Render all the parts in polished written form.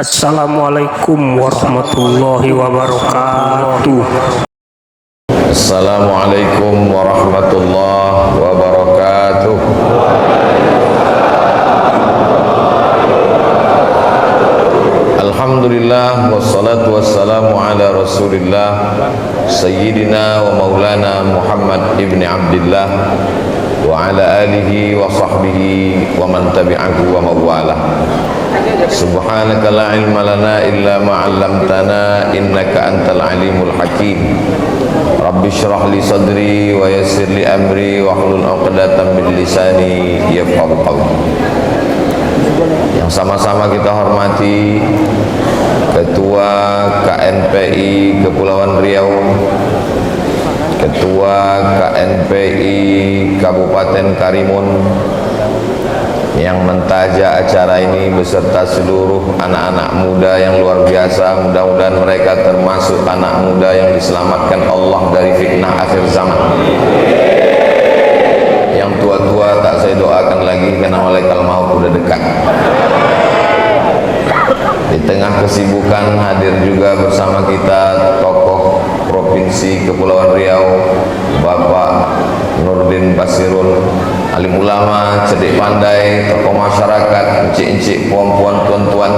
Assalamualaikum warahmatullahi wabarakatuh. Assalamualaikum warahmatullahi wabarakatuh. Alhamdulillah wassalatu wassalamu ala Rasulillah Sayyidina wa maulana Muhammad ibn Abdillah wa ala alihi wa sahbihi wa man tabi'ahu wa mawalah. Subhanaka la ilma lana illa ma 'allamtana innaka antal alimul hakim. Rabbi shrah li sadri wa yassir li amri wa hlul 'uqdatam min lisani yafqahu qawli. Yang sama-sama kita hormati Ketua KNPI Kepulauan Riau, Ketua KNPI Kabupaten Karimun, yang mentaja acara ini beserta seluruh anak-anak muda yang luar biasa. Mudah-mudahan mereka termasuk anak muda yang diselamatkan Allah dari fitnah akhir zaman. Yang tua-tua tak saya doakan lagi karena malaikat maut sudah dekat. Di tengah kesibukan hadir juga bersama kita tokoh Provinsi Kepulauan Riau, Bapak Nurdin Basirun, alim ulama, cerdik pandai, tokoh masyarakat, encik-encik, puan-puan, tuan-tuan,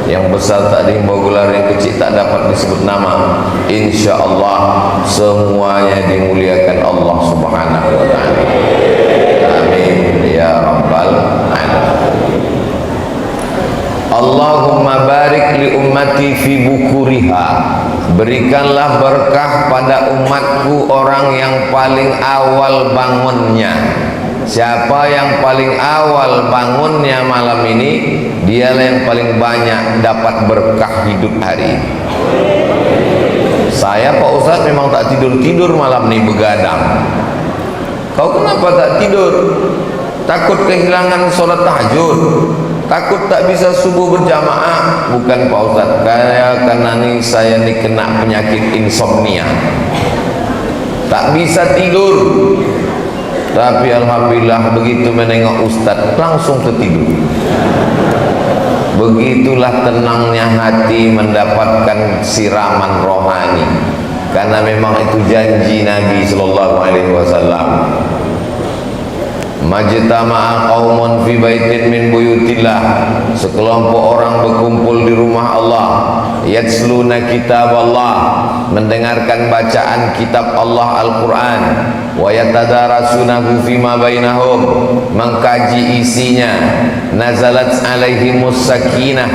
yang besar tak dihimbau gelar, yang kecil tak dapat disebut nama. Insya Allah semuanya dimuliakan Allah Subhanahu wa ta'ala. Amin ya rabbal alamin. Allahumma barik li ummati fi bukuriha. Berikanlah berkah pada umatku orang yang paling awal bangunnya. Siapa yang paling awal bangunnya malam ini, dialah yang paling banyak dapat berkah hidup hari ini. Saya Pak Ustadz memang tak tidur-tidur malam ini, begadang. Kau kenapa tak tidur? Takut kehilangan sholat tahajud? Takut tak bisa subuh berjamaah? Bukan Pak Ustadz, karena saya ni kena penyakit insomnia, tak bisa tidur. Tapi alhamdulillah begitu menengok Ustadz langsung tertidur. Begitulah tenangnya hati mendapatkan siraman rohani, karena memang itu janji Nabi sallallahu alaihi wasallam. Majtama'a qaumun fi baitin min buyutillah. Sekelompok orang berkumpul di rumah Allah, yatsluna kitab Allah, mendengarkan bacaan kitab Allah Al-Quran, wa yatadarasunahu fima bainahum, mengkaji isinya. Nazalat alaihimus sakinah,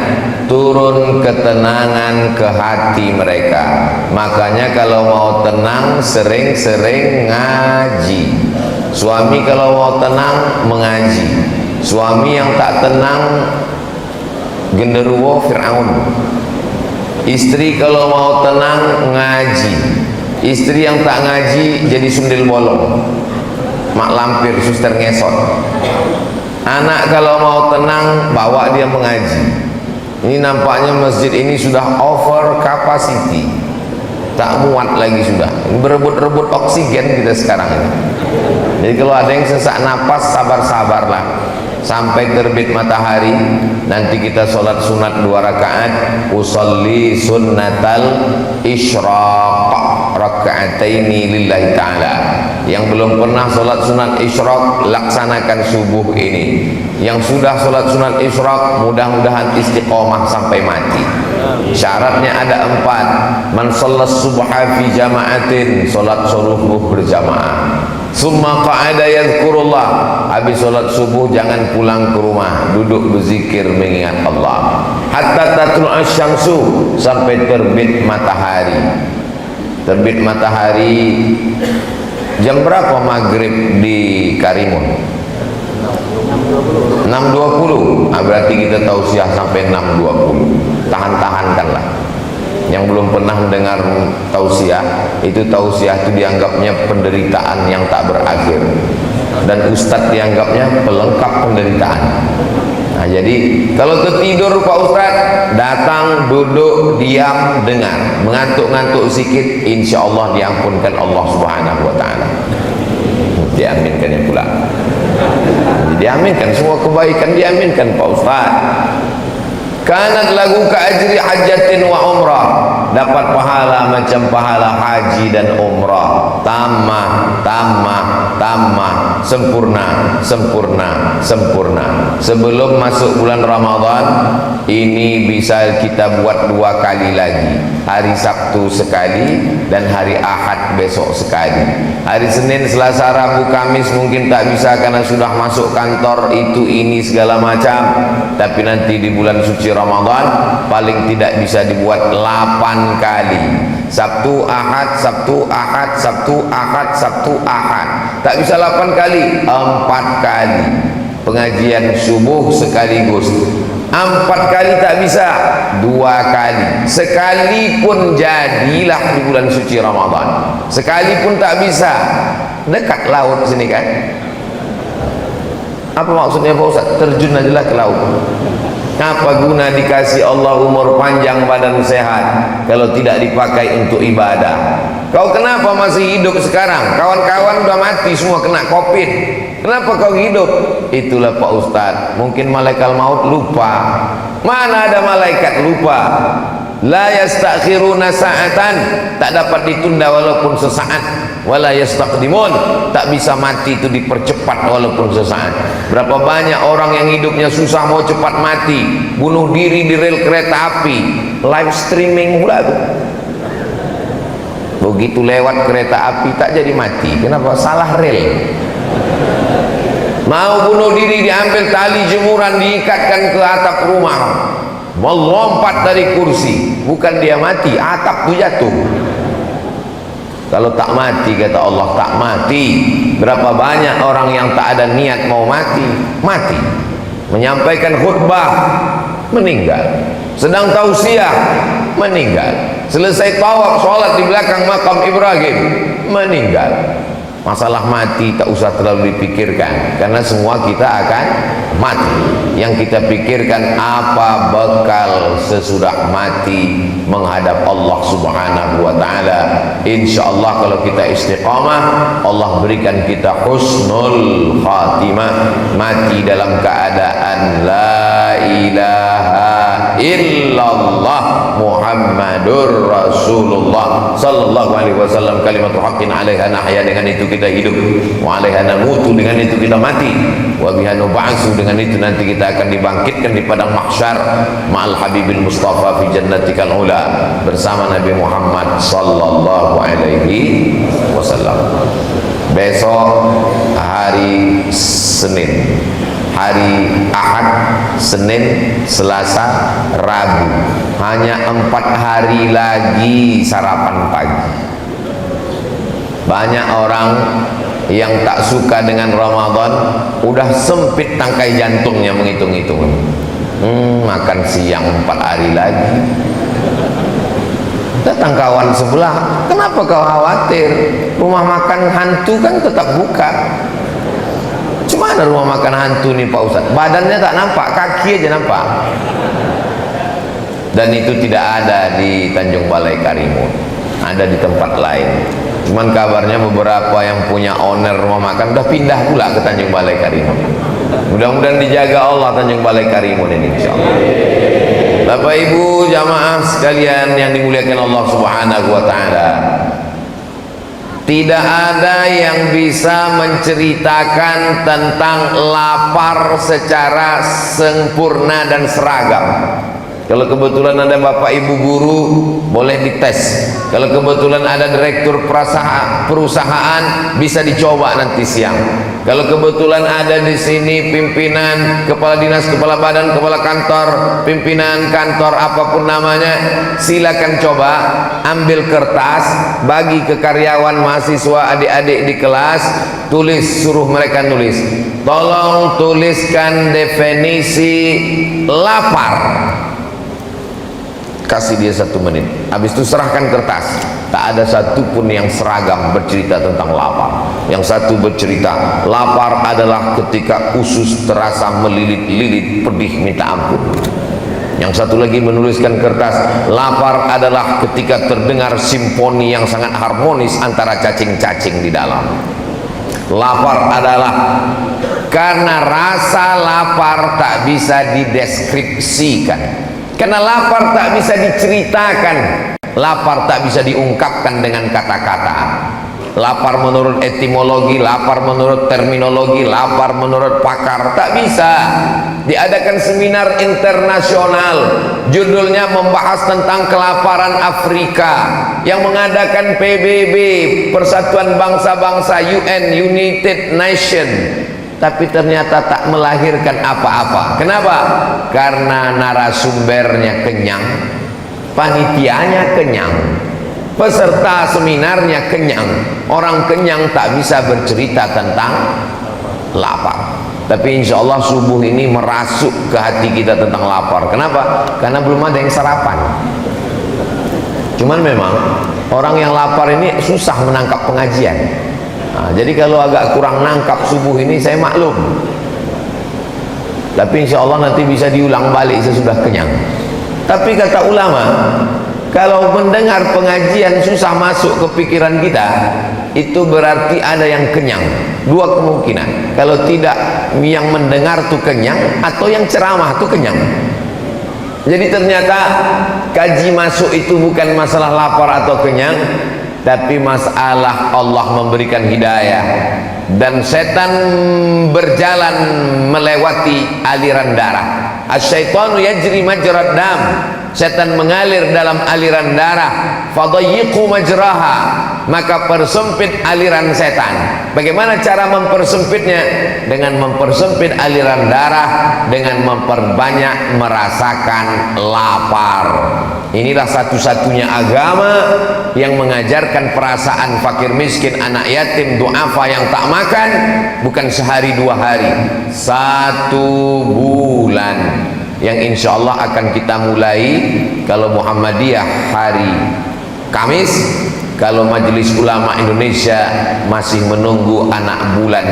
turun ketenangan ke hati mereka. Makanya kalau mau tenang sering-sering ngaji. Suami kalau mau tenang mengaji. Suami yang tak tenang genderuwo Fir'aun. Istri kalau mau tenang ngaji. Istri yang tak ngaji jadi sundel bolong, mak lampir, suster ngesot. Anak kalau mau tenang bawa dia mengaji. Ini nampaknya masjid ini sudah over capacity, tak muat lagi sudah. Berebut-rebut oksigen kita sekarang ini. Jadi kalau ada yang sesak napas, sabar-sabarlah sampai terbit matahari. Nanti kita sholat sunat 2 rakaat. Usolli sunnatal isyraq raka'ataini lillahi ta'ala. Yang belum pernah sholat sunat isyraq, laksanakan subuh ini. Yang sudah sholat sunat isyraq, mudah-mudahan istiqomah sampai mati. Syaratnya ada 4. Man shollat subha fi jama'atin, sholat subuh berjamaah. Summa qa'ada yadhkurullah, habis sholat subuh jangan pulang ke rumah, duduk berzikir mengingat Allah. Hatta tatlu'a syamsu, sampai terbit matahari. Terbit matahari jam berapa maghrib di Karimun? 6.20. Berarti kita tausiah sampai 6.20. Tahan-tahankanlah. Yang belum pernah mendengar tausiah, itu tausiah itu dianggapnya penderitaan yang tak berakhir, dan ustadz dianggapnya pelengkap penderitaan. Nah, jadi kalau tertidur Pak Ustadz, datang, duduk, diam, dengar. Mengantuk-ngantuk sikit, insya Allah diampunkan Allah Subhanahu wa ta'ala. Diaminkan ya pula. Diaminkan semua kebaikan, diaminkan Pak Ustadz. kanat lagu ka ajri hajjatin wa umrah, dapat pahala macam pahala haji dan umrah. Tamah, tamah, tamah, sempurna, sempurna, sempurna. Sebelum masuk bulan Ramadan ini bisa kita buat 2 kali lagi, hari Sabtu sekali dan hari Ahad besok sekali. Hari Senin, Selasa, Rabu, Kamis mungkin tak bisa karena sudah masuk kantor itu ini segala macam, tapi nanti di bulan suci Ramadan paling tidak bisa dibuat 8 kali. Sabtu, Ahad, Sabtu, Ahad, Sabtu, Ahad, Sabtu, Ahad. Tak bisa 8 kali, 4 kali. Pengajian subuh sekaligus. 4 kali tak bisa, 2 kali. Sekali pun jadilah di bulan suci Ramadan. Sekali pun tak bisa. Dekat laut sini kan. Apa maksudnya Pak Ustaz? Terjun ajalah ke laut. Apa guna dikasih Allah umur panjang, badan sehat kalau tidak dipakai untuk ibadah? Kau kenapa masih hidup sekarang? Kawan-kawan udah mati semua kena COVID. Kenapa kau hidup? Itulah Pak Ustadz, mungkin malaikat maut lupa. Mana ada malaikat lupa? La yastakhiruna sa'atan, tak dapat ditunda walaupun sesaat. Wala yastaqdimun, tak bisa mati itu dipercepat walaupun sesaat. Berapa banyak orang yang hidupnya susah mau cepat mati, bunuh diri di rel kereta api, live streaming pula tuh. Begitu lewat kereta api tak jadi mati. Kenapa? Salah rel. Mau bunuh diri diambil tali jemuran diikatkan ke atap rumah, melompat dari kursi, bukan dia mati, atap tu jatuh. Kalau tak mati, kata Allah, tak mati. Berapa banyak orang yang tak ada niat mau mati, mati. Menyampaikan khutbah, meninggal. Sedang tausiah, meninggal. Selesai tawaf sholat di belakang makam Ibrahim, meninggal. Masalah mati tak usah terlalu dipikirkan, karena semua kita akan mati. Yang kita pikirkan apa bekal sesudah mati menghadap Allah Subhanahu wa ta'ala. InsyaAllah kalau kita istiqamah, Allah berikan kita husnul khatimah, mati dalam keadaan la ilaha illallah Muhammadur Rasulullah sallallahu alaihi wasallam, kalimatul haqqin 'alaiha nahya, dengan itu kita hidup, wa 'alaiha namutu, dengan itu kita mati, wa biha nub'atsu, dengan itu nanti kita akan dibangkitkan di padang mahsyar ma'al habibil mustafa fi jannatikal ula, bersama Nabi Muhammad sallallahu alaihi wasallam. Besok hari Senin, hari Ahad, Senin, Selasa, Rabu, hanya 4 hari lagi sarapan pagi. Banyak orang yang tak suka dengan Ramadan udah sempit tangkai jantungnya menghitung-hitung. Makan siang 4 hari lagi. Datang kawan sebelah, kenapa kau khawatir? Rumah makan hantu kan tetap buka. Cuma ada rumah makan hantu nih Pak Ustadz, badannya tak nampak, kaki aja nampak. Dan itu tidak ada di Tanjung Balai Karimun, ada di tempat lain. Cuman kabarnya beberapa yang punya owner rumah makan udah pindah pula ke Tanjung Balai Karimun. Mudah-mudahan dijaga Allah Tanjung Balai Karimun ini, insyaallah. Bapak Ibu jamaah sekalian yang dimuliakan Allah Subhanahu wa ta'ala, tidak ada yang bisa menceritakan tentang lapar secara sempurna dan seragam. Kalau kebetulan ada bapak ibu guru, boleh dites. Kalau kebetulan ada direktur perusahaan, bisa dicoba nanti siang. Kalau kebetulan ada di sini pimpinan, kepala dinas, kepala badan, kepala kantor, pimpinan kantor apapun namanya, silakan coba ambil kertas, bagi ke karyawan, mahasiswa, adik-adik di kelas, tulis, suruh mereka nulis. Tolong tuliskan definisi lapar. Kasih dia 1 menit, habis itu serahkan kertas. Tak ada satupun yang seragam bercerita tentang lapar. Yang satu bercerita, lapar adalah ketika usus terasa melilit-lilit, pedih minta ampun. Yang satu lagi menuliskan kertas, lapar adalah ketika terdengar simfoni yang sangat harmonis antara cacing-cacing di dalam. Lapar adalah karena rasa lapar tak bisa dideskripsikan. Karena lapar tak bisa diceritakan, lapar tak bisa diungkapkan dengan kata-kata. Lapar menurut etimologi, lapar menurut terminologi, lapar menurut pakar, tak bisa. Diadakan seminar internasional, judulnya membahas tentang kelaparan Afrika, yang mengadakan PBB, Persatuan Bangsa-Bangsa, UN, United Nation, tapi ternyata tak melahirkan apa-apa. Kenapa? Karena narasumbernya kenyang, panitianya kenyang, peserta seminarnya kenyang. Orang kenyang tak bisa bercerita tentang lapar. Tapi insya Allah subuh ini merasuk ke hati kita tentang lapar. Kenapa? Karena belum ada yang sarapan. Cuman memang orang yang lapar ini susah menangkap pengajian. Nah, jadi kalau agak kurang nangkap subuh ini saya maklum. Tapi insya Allah nanti bisa diulang balik sesudah kenyang. Tapi kata ulama, kalau mendengar pengajian susah masuk ke pikiran kita, itu berarti ada yang kenyang. Dua kemungkinan. Kalau tidak, yang mendengar tuh kenyang, atau yang ceramah tuh kenyang. Jadi ternyata kaji masuk itu bukan masalah lapar atau kenyang, tapi masalah Allah memberikan hidayah. Dan setan berjalan melewati aliran darah. Asyaitanu yajri majrad dam. Setan mengalir dalam aliran darah. Fadayyiqu majraha, maka persempit aliran setan. Bagaimana cara mempersempitnya? Dengan mempersempit aliran darah, dengan memperbanyak merasakan lapar. Inilah satu-satunya agama yang mengajarkan perasaan fakir miskin, anak yatim, duafa yang tak makan, bukan sehari dua hari, 1 bulan, yang insya Allah akan kita mulai kalau Muhammadiyah hari Kamis, kalau Majelis Ulama Indonesia masih menunggu anak bulan.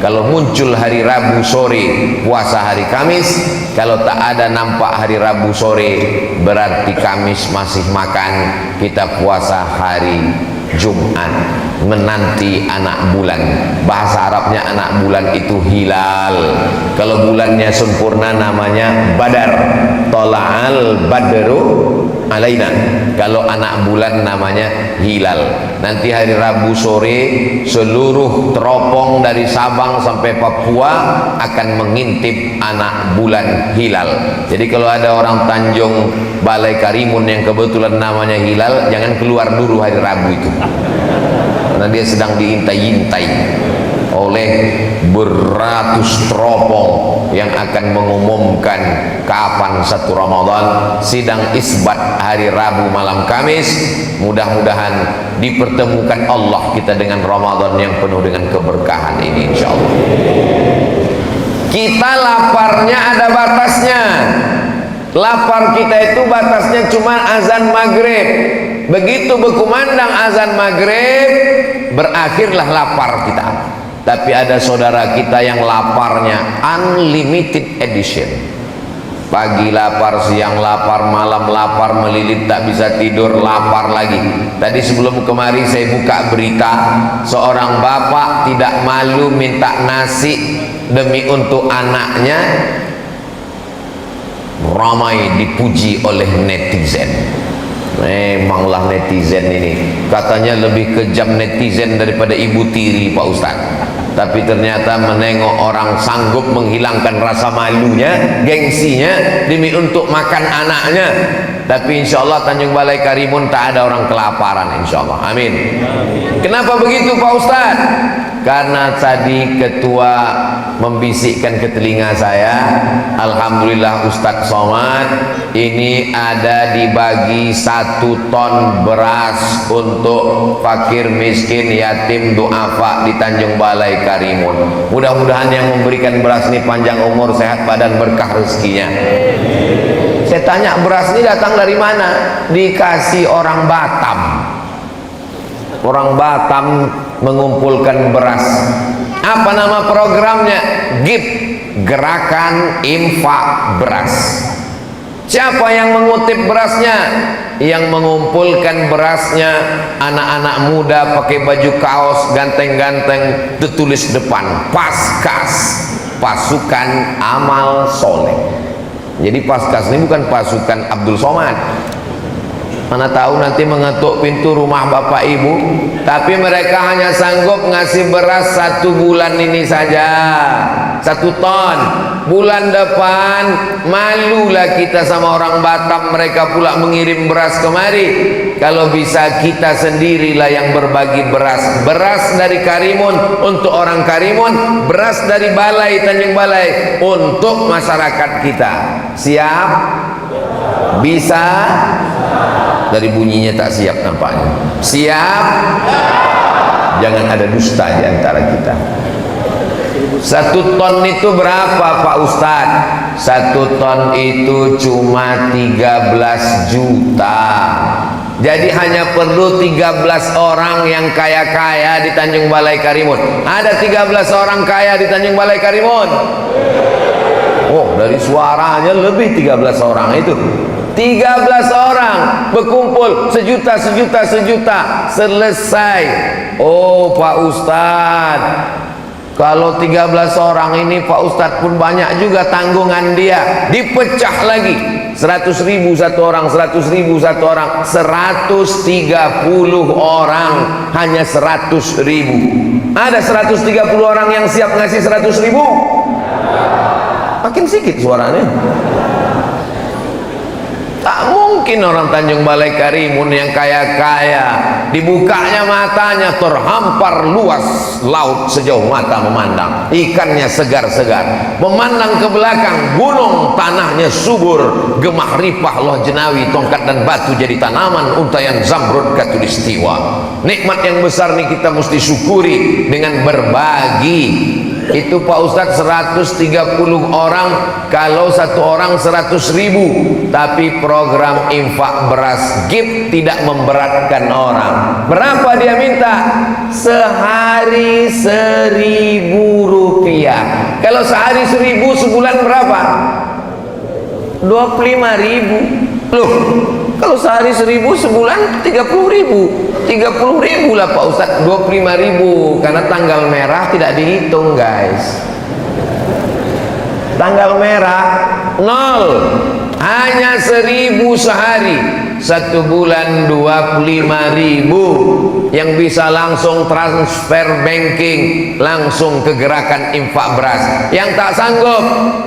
Kalau muncul hari Rabu sore, puasa hari Kamis. Kalau tak ada nampak hari Rabu sore, berarti Kamis masih makan, kita puasa hari Jumat, menanti anak bulan. Bahasa Arabnya anak bulan itu hilal. Kalau bulannya sempurna namanya Badar, Tola'al Badru alaina. Kalau anak bulan namanya hilal. Nanti hari Rabu sore seluruh teropong dari Sabang sampai Papua akan mengintip anak bulan hilal. Jadi kalau ada orang Tanjung Balai Karimun yang kebetulan namanya hilal, jangan keluar dulu hari Rabu itu, karena dia sedang diintai-intai oleh beratus teropong yang akan mengumumkan kapan 1 Ramadan. Sidang isbat hari Rabu malam Kamis. Mudah-mudahan dipertemukan Allah kita dengan Ramadan yang penuh dengan keberkahan ini, insya Allah. Kita laparnya ada batasnya. Lapar kita itu batasnya cuma azan maghrib. Begitu berkumandang azan maghrib, berakhirlah lapar kita. Tapi ada saudara kita yang laparnya unlimited edition. Pagi lapar, siang lapar, malam lapar, melilit tak bisa tidur, lapar lagi. Tadi sebelum kemari saya buka berita, seorang bapak tidak malu minta nasi demi untuk anaknya, ramai dipuji oleh netizen. Memanglah netizen ini, katanya lebih kejam netizen daripada ibu tiri, Pak Ustaz. Tapi ternyata menengok orang sanggup menghilangkan rasa malunya, gengsinya, demi untuk makan anaknya. Tapi insya Allah Tanjung Balai Karimun tak ada orang kelaparan, insya Allah. Amin. Kenapa begitu, Pak Ustaz? Karena tadi ketua membisikkan ke telinga saya, alhamdulillah Ustadz Somad ini ada dibagi 1 ton beras untuk fakir miskin, yatim, duafa di Tanjung Balai Karimun. Mudah-mudahan yang memberikan beras ini panjang umur, sehat badan, berkah rezekinya. Saya tanya, beras ini datang dari mana? Dikasih orang Batam. Orang Batam mengumpulkan beras. Apa nama programnya? GIP, Gerakan Infak Beras. Siapa yang mengutip berasnya? Yang mengumpulkan berasnya anak-anak muda pakai baju kaos ganteng-ganteng, tertulis depan Paskas, Pasukan Amal Soleh. Jadi Paskas ini bukan pasukan Abdul Somad, mana tahu nanti mengetuk pintu rumah bapak ibu, tapi mereka hanya sanggup ngasih beras 1 bulan ini saja, 1 ton. Bulan depan malulah kita sama orang Batam, mereka pula mengirim beras kemari. Kalau bisa kita sendirilah yang berbagi beras. Beras dari Karimun untuk orang Karimun, beras dari Balai Tanjung Balai untuk masyarakat kita. Siap? Bisa? Dari bunyinya tak siap nampaknya. Siap? Jangan ada dusta di antara kita. 1 ton itu berapa Pak Ustadz? 1 ton itu cuma 13 juta. Jadi hanya perlu 13 orang yang kaya-kaya di Tanjung Balai Karimun. Ada 13 orang kaya di Tanjung Balai Karimun? Oh, dari suaranya lebih 13 orang itu. 13 orang berkumpul sejuta selesai. Oh Pak Ustadz, kalau 13 orang ini Pak Ustadz pun banyak juga tanggungan dia, dipecah lagi 100.000 satu orang, 100.000 satu orang, 130 orang hanya 100.000. Ada 130 orang yang siap ngasih 100.000? Makin sedikit suaranya. Tak mungkin orang Tanjung Balai Karimun yang kaya-kaya dibukanya matanya terhampar luas laut sejauh mata memandang, ikannya segar-segar, memandang ke belakang gunung tanahnya subur, gemah ripah loh jenawi, tongkat dan batu jadi tanaman, untayan zamrud katulistiwa. Nikmat yang besar nih kita mesti syukuri dengan berbagi. Itu Pak Ustadz 130 orang, kalau 1 orang 100.000, tapi program infak beras gift tidak memberatkan orang. Berapa dia minta? Sehari 1.000 rupiah. Kalau sehari 1.000, sebulan berapa? 25.000. Loh, kalau sehari 1.000, sebulan 30.000. 30.000 lah Pak Ustadz. 25.000 karena tanggal merah tidak dihitung guys. Tanggal merah 0, hanya 1.000 sehari. 1 bulan 25.000 yang bisa langsung transfer banking, langsung ke gerakan infak beras. Yang tak sanggup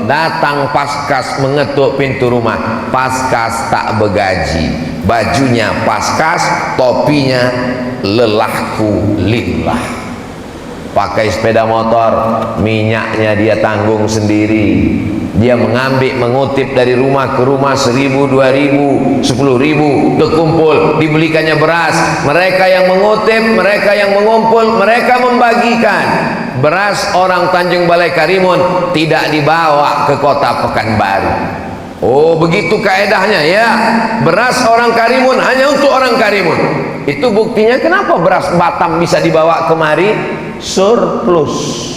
datang Paskas mengetuk pintu rumah. Paskas tak begaji, bajunya Paskas, topinya lelahku lillah. Pakai sepeda motor, minyaknya dia tanggung sendiri. Dia mengambil, mengutip dari rumah ke rumah, 1.000, 2.000, 10.000 kekumpul, dibelikannya beras. Mereka yang mengutip, mereka yang mengumpul, mereka membagikan. Beras orang Tanjung Balai Karimun tidak dibawa ke kota Pekanbaru. Oh, begitu kaedahnya ya. Beras orang Karimun hanya untuk orang Karimun. Itu buktinya kenapa beras Batam bisa dibawa kemari surplus.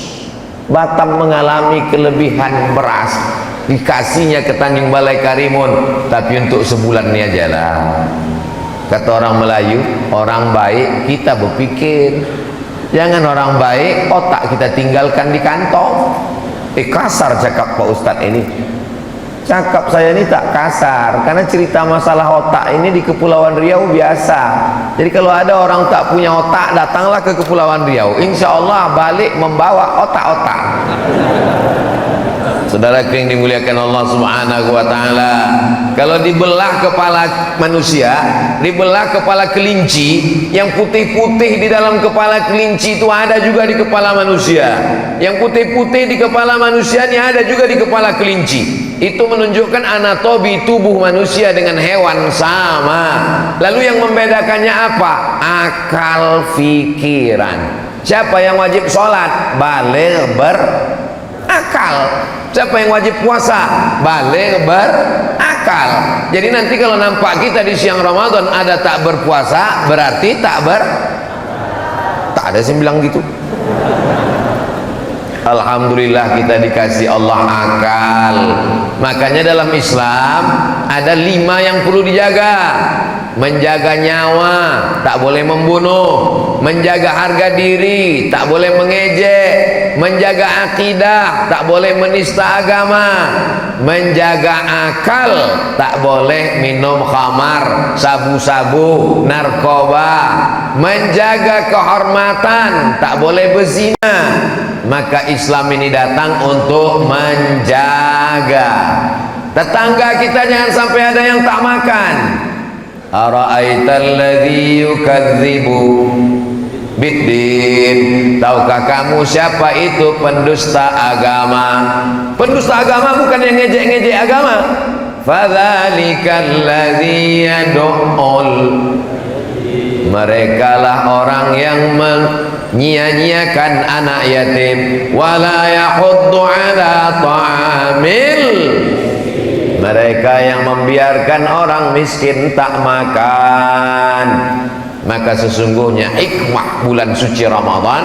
Batam mengalami kelebihan beras, dikasihnya ke Tanjung Balai Karimun, tapi untuk sebulan ini aja lah. Kata orang Melayu, orang baik kita berpikir, jangan orang baik otak kita tinggalkan di kantong. Kasar cakap Pak Ustadz ini. Cakap saya ini tak kasar, karena cerita masalah otak ini di Kepulauan Riau biasa. Jadi kalau ada orang tak punya otak, datanglah ke Kepulauan Riau, insya Allah balik membawa otak-otak. Saudara yang dimuliakan Allah Subhanahu wa Ta'ala, kalau dibelah kepala manusia, dibelah kepala kelinci, yang putih-putih di dalam kepala kelinci itu ada juga di kepala manusia. Yang putih-putih di kepala manusia ini ada juga di kepala kelinci. Itu menunjukkan anatomi tubuh manusia dengan hewan sama. Lalu yang membedakannya apa? Akal pikiran. Siapa yang wajib sholat? Baligh berakal. Siapa yang wajib puasa? Baligh berakal. Jadi nanti kalau nampak kita di siang Ramadan ada tak berpuasa, berarti tak ada yang bilang gitu. Alhamdulillah kita dikasih Allah akal. Makanya dalam Islam ada 5 yang perlu dijaga. menjaga nyawa, tak boleh membunuh, menjaga harga diri, tak boleh mengejek, menjaga akidah, tak boleh menista agama, menjaga akal, tak boleh minum khamar, sabu-sabu, narkoba, menjaga kehormatan, tak boleh berzina. Maka Islam ini datang untuk menjaga. Tetangga kita jangan sampai ada yang tak makan. Ara'aital ladzi yukadzibu biddin. Tahukah kamu siapa itu pendusta agama? Pendusta agama bukan yang ngejek-ngejek agama. Fadzalikal ladzi yad'ul. Merekalah orang yang menyia-nyiakan anak yatim, wala yahuddu ala ta'amil. Mereka yang membiarkan orang miskin tak makan. Maka sesungguhnya hikmah bulan suci Ramadan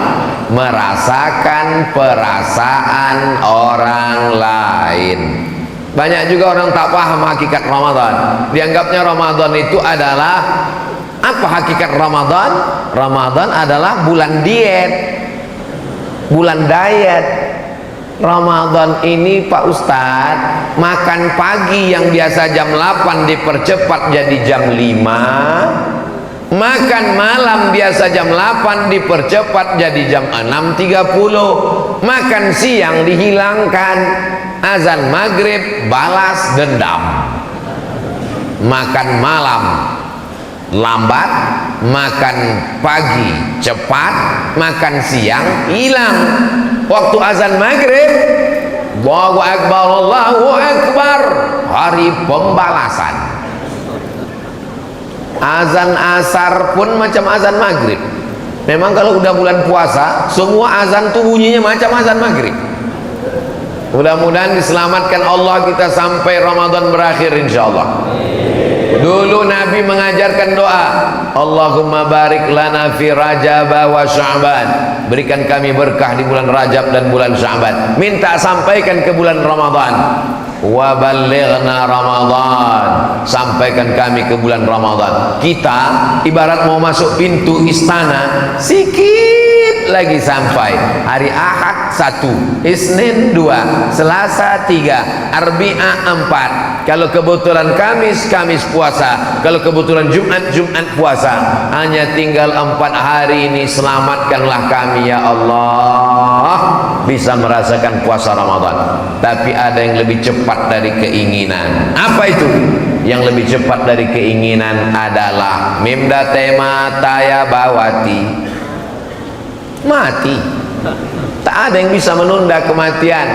merasakan perasaan orang lain. Banyak juga orang tak paham hakikat Ramadan. Dianggapnya Ramadan itu adalah apa hakikat Ramadan? Ramadan adalah bulan diet, bulan diet. Ramadan ini Pak Ustadz, makan pagi yang biasa jam 8 dipercepat jadi jam 5, makan malam biasa jam 8 dipercepat jadi jam 6.30, makan siang dihilangkan, azan maghrib balas dendam, makan malam lambat, makan pagi cepat, makan siang hilang. Waktu azan maghrib, Allahu Akbar, Allahu Akbar, hari pembalasan. Azan asar pun macam azan maghrib. Memang kalau udah bulan puasa, semua azan tuh bunyinya macam azan maghrib. Mudah-mudahan diselamatkan Allah kita sampai Ramadan berakhir insyaallah. Dulu Nabi mengajarkan doa, Allahumma barik lana fi Rajab wa Sya'ban. Berikan kami berkah di bulan Rajab dan bulan Sya'ban. Minta sampaikan ke bulan Ramadan. Wa ballighna Ramadan. Sampaikan kami ke bulan Ramadan. Kita ibarat mau masuk pintu istana, sikit lagi sampai. Hari Ahad 1, Isnin 2, Selasa 3, Arbi'a 4. Kalau kebetulan Kamis, Kamis puasa. Kalau kebetulan Jumat, Jumat puasa. Hanya tinggal 4 hari ini. Selamatkanlah kami ya Allah, bisa merasakan puasa Ramadan. Tapi ada yang lebih cepat dari keinginan. Apa itu? Yang lebih cepat dari keinginan adalah Mimda tema taya bawati, mati. Tak ada yang bisa menunda kematian.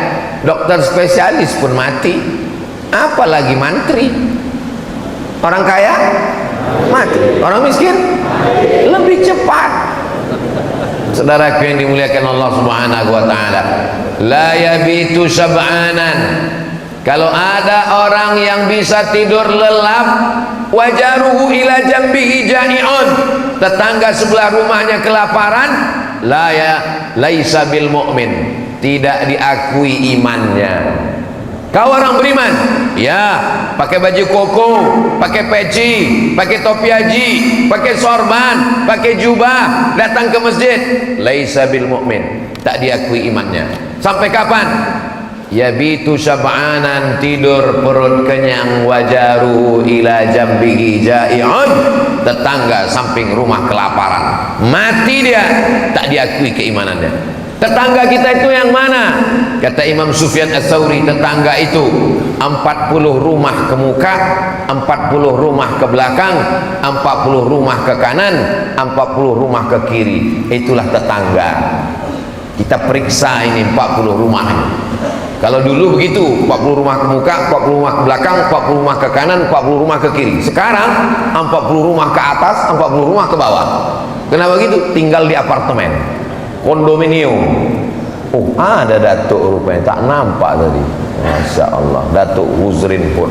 Dokter spesialis pun mati, apalagi mantri. Orang kaya mati, orang miskin lebih cepat. Saudaraku yang dimuliakan Allah Subhanahu wa taala, la yabitu sab'anan. Kalau ada orang yang bisa tidur lelap, wajaruhu ila jambihi ja'i'un, tetangga sebelah rumahnya kelaparan, la ya laisa bil mu'min, tidak diakui imannya. Kau orang beriman, ya, pakai baju koko, pakai peci, pakai topi haji, pakai sorban, pakai jubah, datang ke masjid, laisa bil mu'min, tak diakui imannya. Sampai kapan? Yabitu sab'anan, tidur perut kenyang, wajaru ila jambihi ja'i'un, tetangga samping rumah kelaparan, mati dia, tak diakui keimanannya. Tetangga kita itu yang mana? Kata Imam Sufyan Ats-Tsauri, tetangga itu 40 rumah ke muka, 40 rumah ke belakang, 40 rumah ke kanan, 40 rumah ke kiri. Itulah tetangga. Kita periksa ini 40 rumah. Kalau dulu begitu, 40 rumah ke muka, 40 rumah ke belakang, 40 rumah ke kanan, 40 rumah ke kiri. Sekarang 40 rumah ke atas, 40 rumah ke bawah. Kenapa gitu? Tinggal di apartemen, kondominium. Oh, ada datuk rupanya, tak nampak tadi. Masya Allah, Datuk Huzrin pun.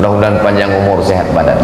Mudah-mudahan panjang umur, sehat badan.